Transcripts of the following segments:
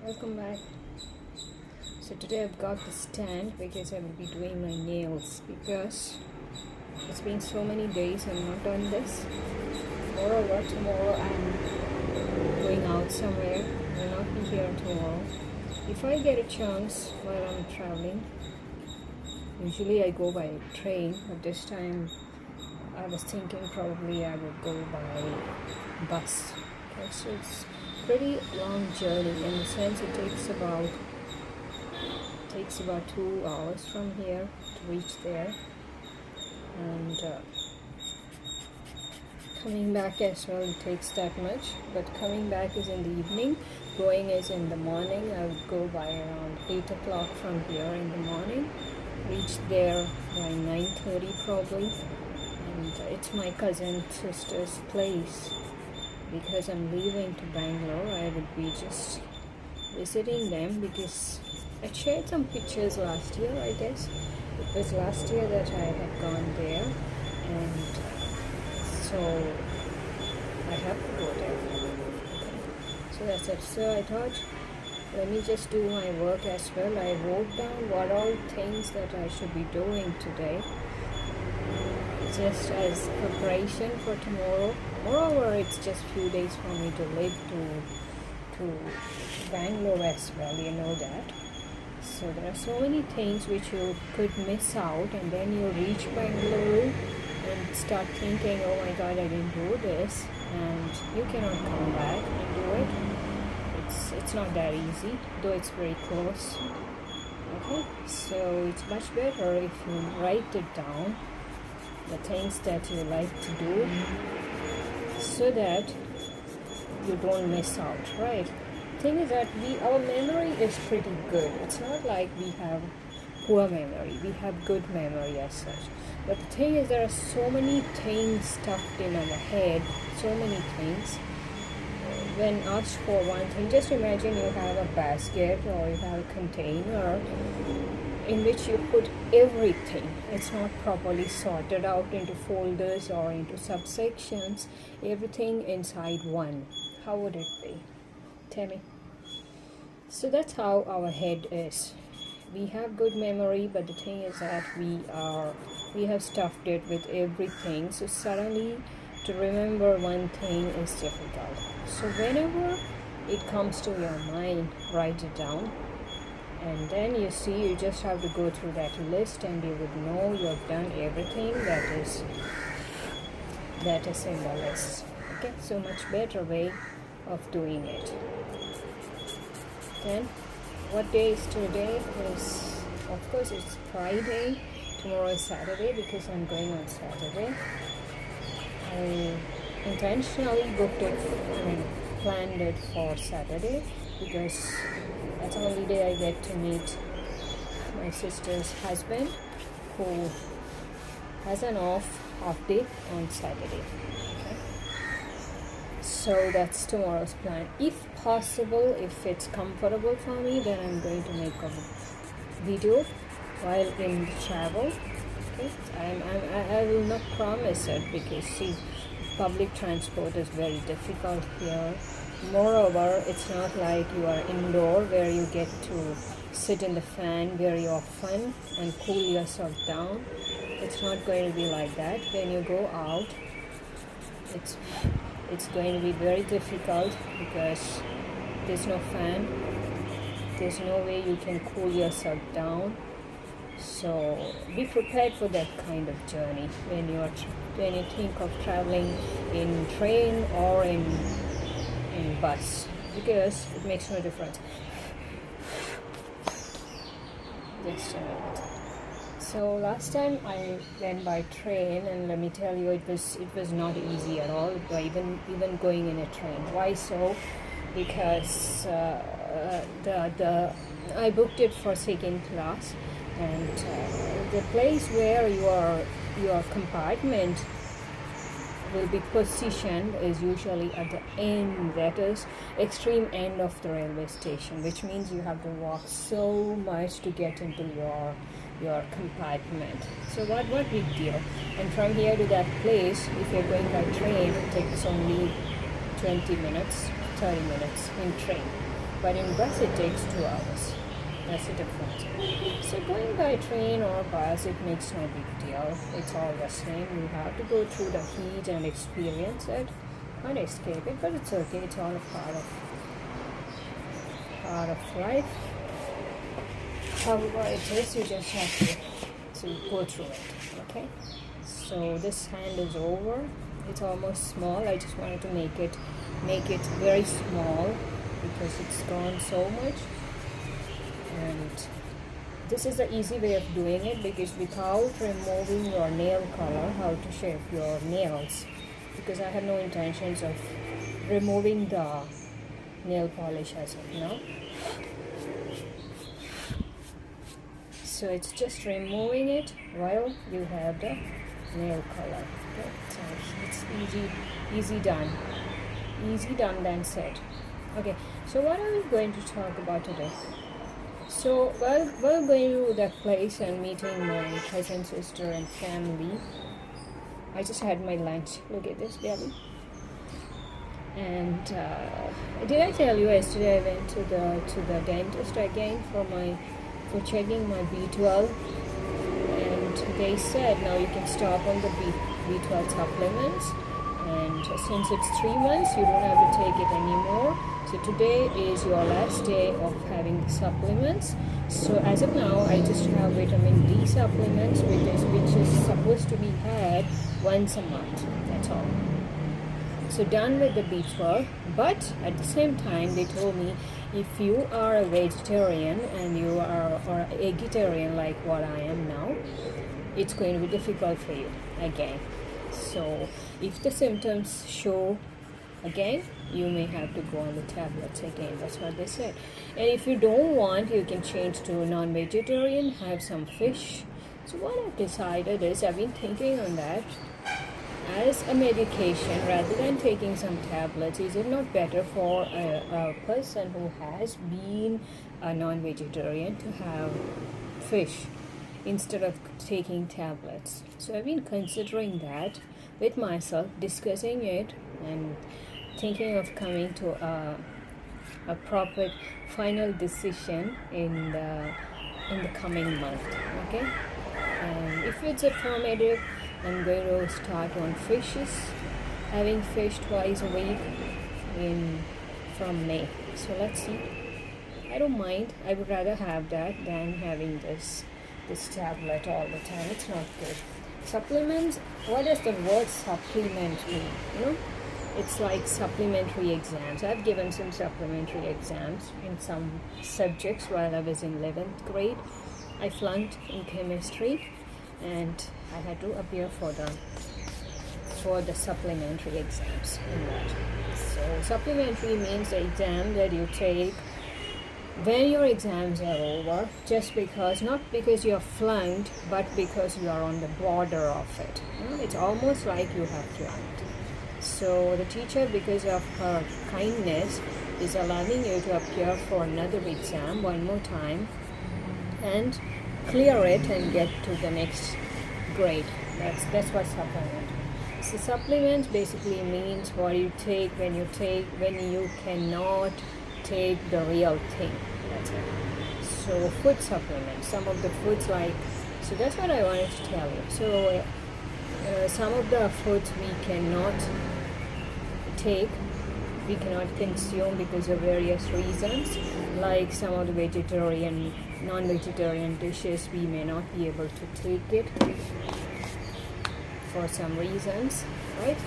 Welcome back. So today I've got the stand because I will be doing my nails because it's been so many days I've not done this. Moreover, tomorrow I'm going out somewhere. I will not be here tomorrow. If I get a chance while I'm traveling, usually I go by train, but this time I was thinking probably I would go by bus. Okay, so it's pretty long journey in the sense it takes about 2 hours from here to reach there, and coming back as well it takes that much, but coming back is in the evening, going is in the morning. I would go by around 8 o'clock from here in the morning, reach there by 9:30 probably, and it's my cousin sister's place. Because I'm leaving to Bangalore, I would be just visiting them because I shared some pictures last year, I guess. It was last year that I had gone there, and so I have to go there. So that's it. So I thought, let me just do my work as well. I wrote down what all things that I should be doing today, just as preparation for tomorrow. Moreover, it's just few days for me to leave to Bangalore as well, you know that. So there are so many things which you could miss out, and then you reach Bangalore and start thinking, oh my god, I didn't do this, and you cannot come back and do it. It's not that easy, though it's very close. Okay, so it's much better if you write it down, the things that you like to do, so that you don't miss out, right? Thing is that our memory is pretty good. It's not like we have poor memory. We have good memory as such. But the thing is, there are so many things stuffed in our head, so many things. When asked for one thing, just imagine you have a basket or you have a container in which you put everything. It's not properly sorted out into folders or into subsections, everything inside one. How would it be? Tell me. So that's how our head is. We have good memory, but the thing is that we have stuffed it with everything, so suddenly to remember one thing is difficult. So whenever it comes to your mind, write it down. And then you see, you just have to go through that list and you would know you have done everything that is in the list. Okay, so much better way of doing it. Then, what day is today? Is, of course, it's Friday. Tomorrow is Saturday because I'm going on Saturday. I intentionally planned it for Saturday because that's the only day I get to meet my sister's husband, who has an off day on Saturday. Okay? So that's tomorrow's plan. If possible, if it's comfortable for me, then I'm going to make a video while in the travel. Okay, I will not promise it because see, public transport is very difficult here. Moreover, it's not like you are indoor where you get to sit in the fan very often and cool yourself down. It's not going to be like that. When you go out, it's going to be very difficult because there's no fan. There's no way you can cool yourself down. So be prepared for that kind of journey when you think of traveling in train or in bus, because it makes no difference. Just a minute. So last time I went by train, and let me tell you, it was not easy at all, even going in a train. Why so? Because I booked it for second class, and the place where your compartment will be positioned is usually at the end, that is extreme end of the railway station, which means you have to walk so much to get into your compartment. So what big deal? And from here to that place, if you're going by train, it takes only 20 minutes, 30 minutes in train. but in bus it takes 2 hours. That's the difference. So going by train or bus, it makes no big deal. It's all the same. You have to go through the heat and experience it. Can't escape it, but it's okay. It's all a part of life. However it is, you just have to go through it. Okay. So this hand is over. It's almost small. I just wanted to make it very small because it's gone so much. And this is the easy way of doing it, because without removing your nail color, how to shape your nails, because I have no intentions of removing the nail polish as of now. So it's just removing it while you have the nail color. Okay, so it's easy done than said. Okay, so what are we going to talk about today? So while going to that place and meeting my cousin, sister and family, I just had my lunch. Look at this belly. And did I tell you yesterday I went to the dentist again for checking my B12, and they said now you can stop on the B12 supplements, and since it's 3 months you don't have to take it anymore. So today is your last day of having the supplements. So as of now, I just have vitamin D supplements, which is supposed to be had once a month. That's all. So done with the B12. But at the same time, they told me if you are a vegetarian and you are or vegetarian like what I am now, it's going to be difficult for you again. So if the symptoms show again, you may have to go on the tablets again. That's what they said. And if you don't want, you can change to non-vegetarian, have some fish. So what I've decided is, I've been thinking on that as a medication rather than taking some tablets. Is it not better for a person who has been a non-vegetarian to have fish instead of taking tablets? So I've been considering that with myself, discussing it, and thinking of coming to a proper final decision in the coming month. Okay, and if it's affirmative, I'm going to start on fishes, having fish twice a week from May. So let's see. I don't mind. I would rather have that than having this tablet all the time. It's not good. Supplements, what does the word supplement mean? It's like supplementary exams. I've given some supplementary exams in some subjects while I was in 11th grade. I flunked in chemistry and I had to appear for the supplementary exams in that. So supplementary means the exam that you take when your exams are over, just because, not because you're flunked, but because you are on the border of it. It's almost like you have flunked. So the teacher, because of her kindness, is allowing you to appear for another exam one more time and clear it and get to the next grade. That's what supplement. So supplements basically means what you take when you cannot take the real thing. That's it. So food supplements, some of the foods so that's what I wanted to tell you. So some of the foods we cannot take, we cannot consume because of various reasons, like some of the non-vegetarian dishes, we may not be able to take it for some reasons, right?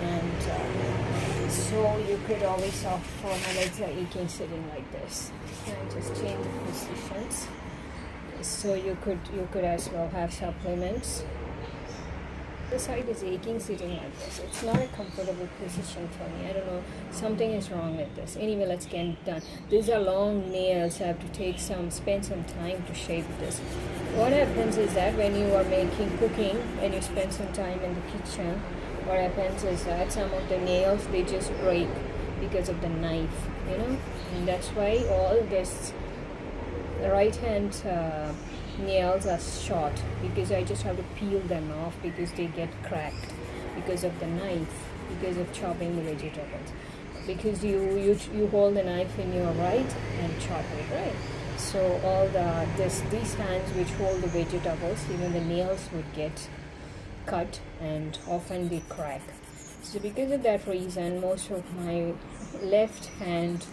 And so you could always opt for my legs are aching sitting like this. And just change the positions. So you could as well have supplements. The side is aching sitting like this. It's not a comfortable position for me. I don't know, something is wrong with this. Anyway, let's get it done. These are long nails. I have to spend some time to shape this. What happens is that when you are cooking, when you spend some time in the kitchen, what happens is that some of the nails, they just break because of the knife, and that's why all this right hand nails are short, because I just have to peel them off because they get cracked because of the knife, because of chopping the vegetables. because you hold the knife in your right and chop it, right? So all these hands which hold the vegetables, even the nails would get cut and often they crack. So because of that reason, most of my left hand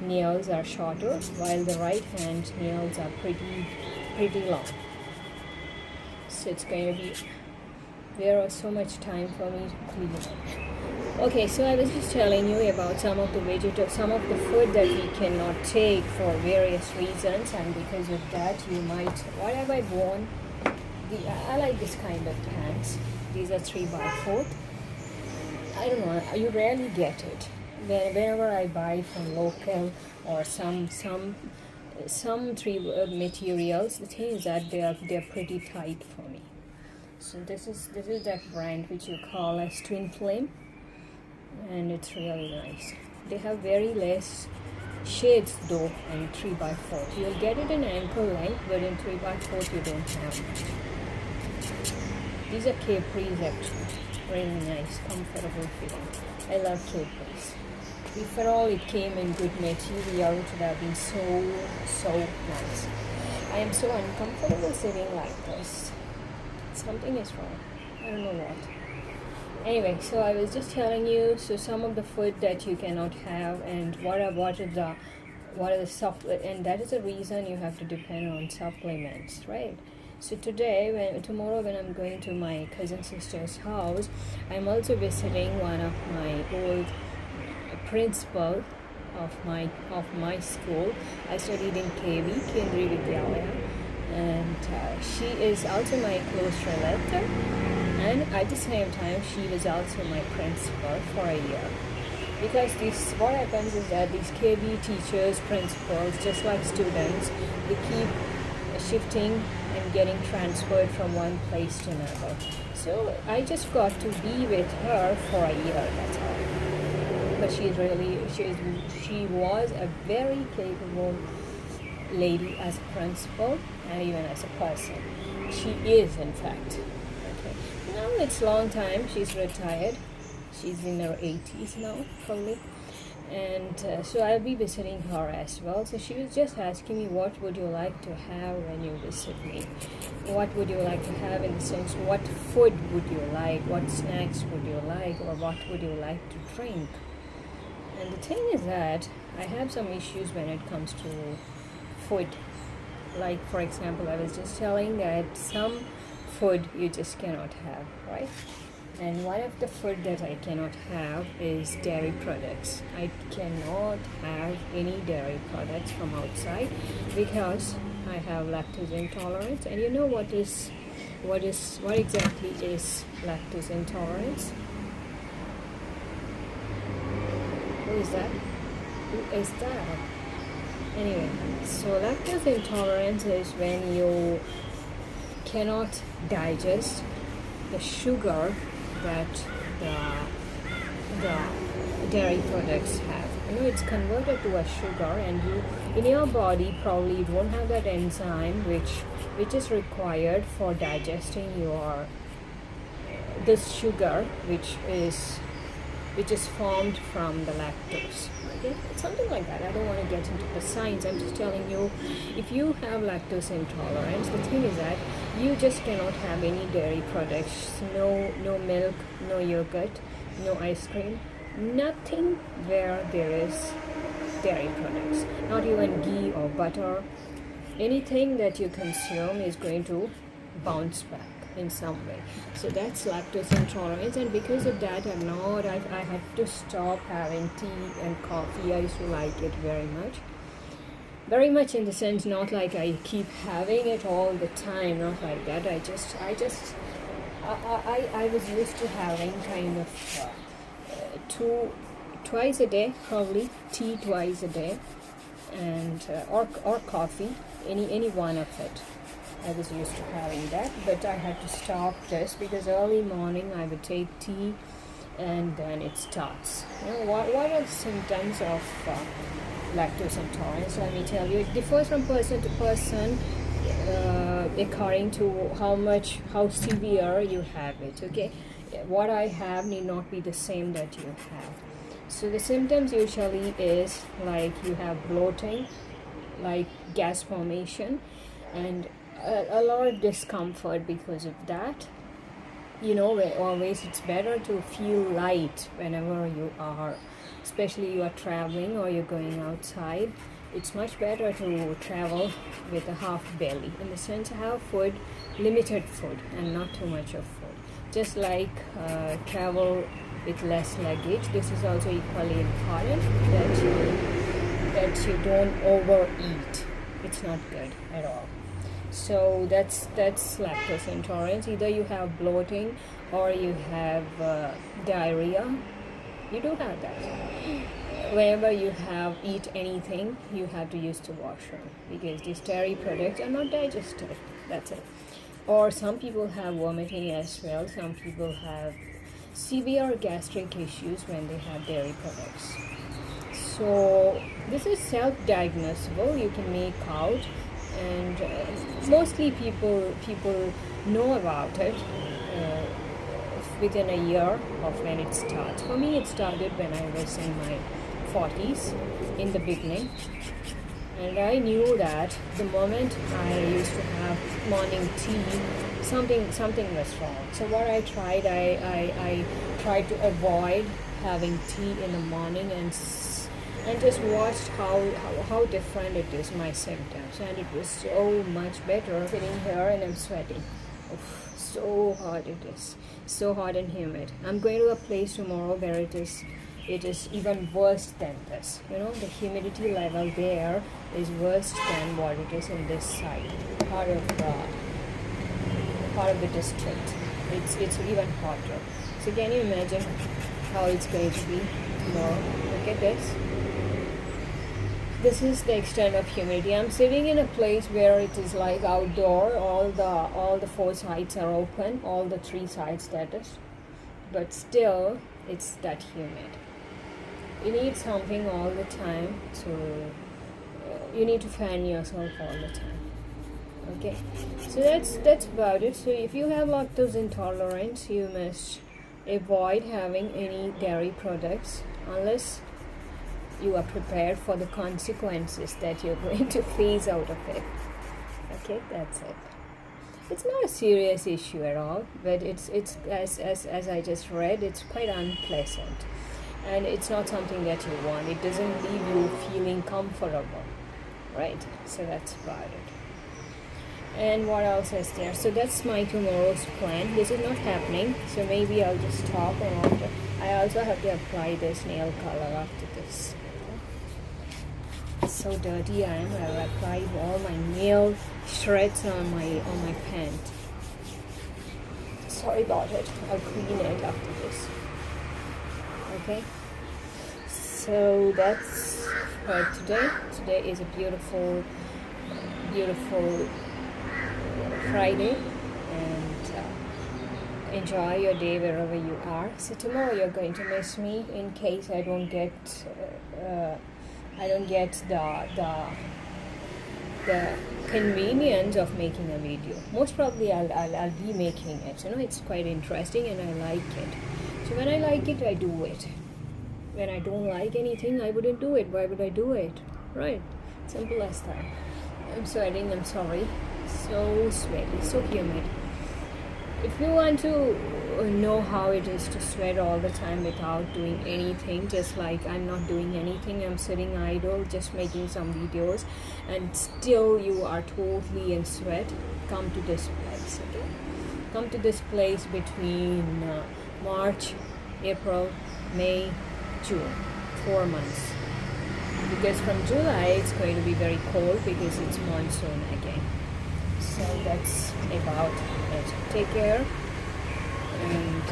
nails are shorter, while the right hand nails are pretty long. So it's going to be so much time for me to clean it. Okay, so I was just telling you about some of the food that we cannot take for various reasons, and because of that, you might. What have I worn? I like this kind of pants. These are 3x4. I don't know. You rarely get it. Whenever I buy from local or some three materials, the thing is that they're pretty tight for me. So this is that brand which you call as Twin Flame, and it's really nice. They have very less shades though in 3x4. You'll get it in ankle length, but in 3x4 you don't have much. These are capris actually. Really nice, comfortable fitting. I love capris. If at all it came in good material, it would have been so nice. I am so uncomfortable sitting like this. Something is wrong. I don't know what. Anyway, so I was just telling you, so some of the food that you cannot have, and what are the supplements, and that is the reason you have to depend on supplements, right? So tomorrow when I'm going to my cousin sister's house, I'm also visiting one of my old principal of my school. I studied in KV, Kendriya Vidyalaya, and she is also my close relative, and at the same time she was also my principal for a year. Because what happens is that these KB teachers, principals, just like students, they keep shifting and getting transferred from one place to another. So I just got to be with her for a year, that's all. But she was a very capable lady as a principal and even as a person. She is, in fact. Okay. Now it's long time. She's retired. She's in her 80s now, probably. And so I'll be visiting her as well. So she was just asking me, what would you like to have when you visit me? What would you like to have, in the sense, what food would you like? What snacks would you like? Or what would you like to drink? And the thing is that I have some issues when it comes to food. Like, for example, I was just telling that some food you just cannot have, right? And one of the food that I cannot have is dairy products. I cannot have any dairy products from outside because I have lactose intolerance. And you know what exactly is lactose intolerance? Who is that? Who is that? Anyway, so lactose intolerance is when you cannot digest the sugar that the dairy products have. You know, it's converted to a sugar, and in your body probably you don't have that enzyme which is required for digesting this sugar which is formed from the lactose. Okay, it's something like that. I don't want to get into the science. I'm just telling you, if you have lactose intolerance, the thing is that you just cannot have any dairy products. No milk, no yogurt, no ice cream, nothing where there is dairy products. Not even ghee or butter. Anything that you consume is going to bounce back in some way. So that's lactose intolerance, and because of that I had to stop having tea and coffee. I used to like it very much in the sense, not like I keep having it all the time, not like that. I was used to having kind of twice a day, probably tea twice a day, and or coffee, any one of it. I was used to having that, but I had to stop this because early morning I would take tea and then it starts. You know, what are the symptoms of lactose intolerance? Let me tell you, it differs from person to person according to how severe you have it. Okay, what I have need not be the same that you have. So the symptoms usually is like you have bloating, like gas formation, and a lot of discomfort because of that. Always it's better to feel light whenever you are, especially you are traveling or you're going outside. It's much better to travel with a half belly, in the sense have food, limited food, and not too much of food. Just like travel with less luggage. This is also equally important that you don't overeat. It's not good at all. So that's lactose intolerance. Either you have bloating or you have diarrhea. You do have that. Whenever you have eat anything, you have to use the washroom because these dairy products are not digested. That's it. Or some people have vomiting as well. Some people have severe gastric issues when they have dairy products. So this is self-diagnosable. You can make out, and mostly people know about it within a year of when it starts. For me, it started when I was in my 40s in the beginning, and I knew that the moment I used to have morning tea, something was wrong. So what I tried, I tried to avoid having tea in the morning and just watched how different it is, my symptoms, and it was so much better. Sitting here and I'm sweating. Oof, so hot it is, so hot and humid. I'm going to a place tomorrow where it is even worse than this. The humidity level there is worse than what it is in this side part of the district. It's even hotter. So can you imagine how it's going to be tomorrow? Look at this. This is the extent of humidity. I'm sitting in a place where it is like outdoor. All the four sides are open. All the three sides, that is. But still, it's that humid. You need something all the time. You need to fan yourself all the time. Okay. So that's about it. So if you have lactose intolerance, you must avoid having any dairy products unless you are prepared for the consequences that you're going to face out of it. Okay, that's it. It's not a serious issue at all, but it's as I just read, it's quite unpleasant, and it's not something that you want. It doesn't leave you feeling comfortable, right? So that's about it. And what else is there? So that's my tomorrow's plan. This is not happening, so maybe I'll just stop, and I also have to apply this nail color after this. It's so dirty I am. I've applied all my nail shreds on my pant. Sorry about it. I'll clean it after this. Okay. So that's for today. Today is a beautiful Friday, and enjoy your day wherever you are. So tomorrow you're going to miss me in case I don't get the convenience of making a video. Most probably I'll be making it. It's quite interesting and I like it. So when I like it, I do it. When I don't like anything, I wouldn't do it. Why would I do it? Right? Simple as that. I'm sweating. I'm sorry. So sweaty. So humid. If you want to know how it is to sweat all the time without doing anything, just like I'm not doing anything, I'm sitting idle, just making some videos, and still you are totally in sweat, come to this place, okay? Come to this place between March, April, May, June, 4 months. Because from July it's going to be very cold because it's monsoon again. So that's about it. Take care, and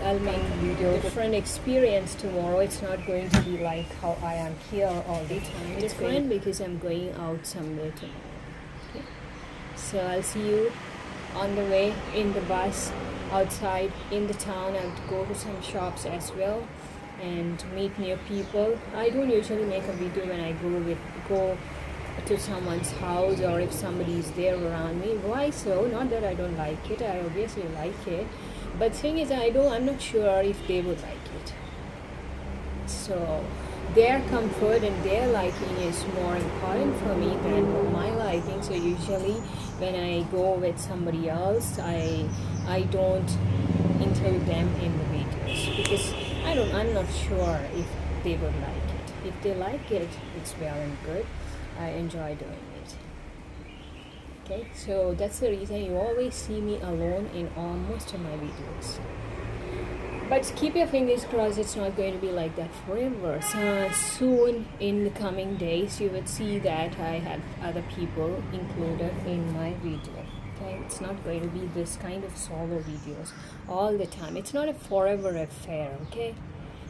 I'll make a video. Different experience tomorrow. It's not going to be like how I am here all the time. It's different because I'm going out somewhere tomorrow. Okay? So I'll see you on the way, in the bus, outside, in the town. I have to go to some shops as well and meet new people. I don't usually make a video when I go to someone's house or if somebody is there around me. Why so? Not that I don't like it. I obviously like it. But thing is, I'm not sure if they would like it. So their comfort and their liking is more important for me than my liking. So usually when I go with somebody else, I don't include them in the videos because I'm not sure if they would like it. If they like it, it's well and good. I enjoy doing it. Okay, so that's the reason you always see me alone in almost of my videos. But keep your fingers crossed, it's not going to be like that forever. So soon in the coming days you would see that I have other people included in my video. Okay, it's not going to be this kind of solo videos all the time. It's not a forever affair. Okay,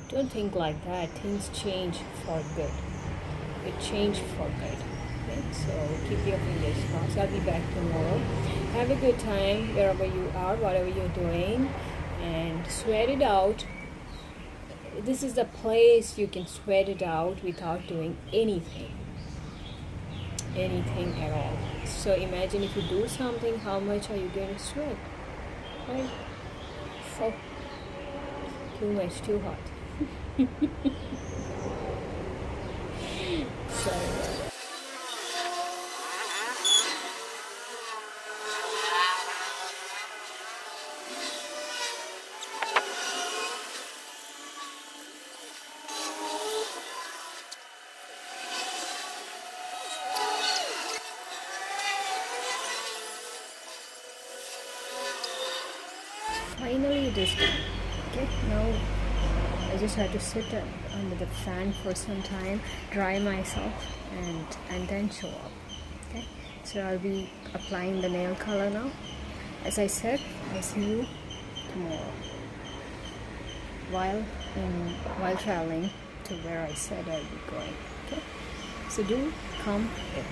don't think like that. Things change for good. It changed for good. Okay, so keep your fingers crossed. I'll be back tomorrow. Have a good time wherever you are, whatever you're doing, and sweat it out. This is the place you can sweat it out without doing anything at all. So imagine if you do something, how much are you going to sweat, right? So too much, too hot. So finally it is done. Okay, now I just have to sit under the fan for some time, dry myself, and then show up. Okay, so I'll be applying the nail color now. As I said, I'll see you tomorrow while traveling to where I said I'll be going. Okay, so do come here.